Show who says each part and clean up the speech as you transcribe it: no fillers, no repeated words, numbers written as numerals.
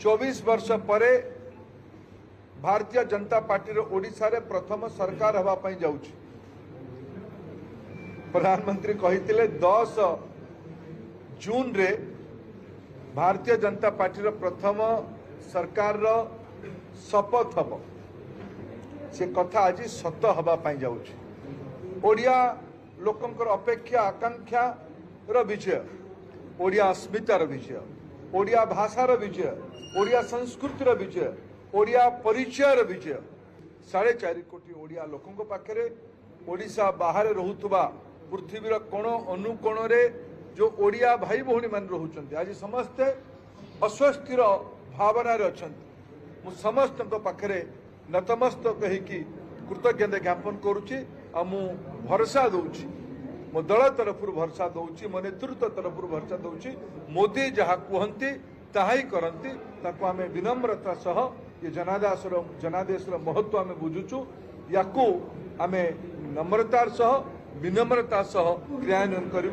Speaker 1: 24 वर्ष परे भारतीय जनता पार्टी ओडिशा रे प्रथम सरकार हवा पई जाउछि। प्रधानमंत्री कहिथिले 10 जून रे भारतीय जनता पार्टी प्रथम सरकार रो शपथ हब। से कथा आज सत हवा पई जाउछि। ओडिया लोकंकर अपेक्षा आकांक्षा रो विजय, ओडिया अस्मितार विजय, ओडिया भाषार विजय, ओडिया संस्कृतिर विजय, ओडिया परिचयर विजय। 4.5 कोटी ओडिया लोकंक पाखरे ओडिशा बाहर रहुतबा पृथ्वीर कोण अनुकोण रे जो ओडिया भाई भौणी मान रहुचंती आज समस्ते अस्वस्थिर भावना रे अछंती। मु समस्त पाखरे नतमस्तक कहिकी कृतज्ञता ज्ञापन करुछि। आ मु भरोसा दउछि, मो दल तरफ भरोसा दउछि, मो नेतृत्व तरफ भरोसा दउछि। मोदी जहा कहंती ताहाई करंती। ताको आमे विनम्रता सह ये जनादेश महत्व आमे बुझुछु। याकू आमे नम्रतार सह विनम्रता सह क्रियान्वयन करिबु।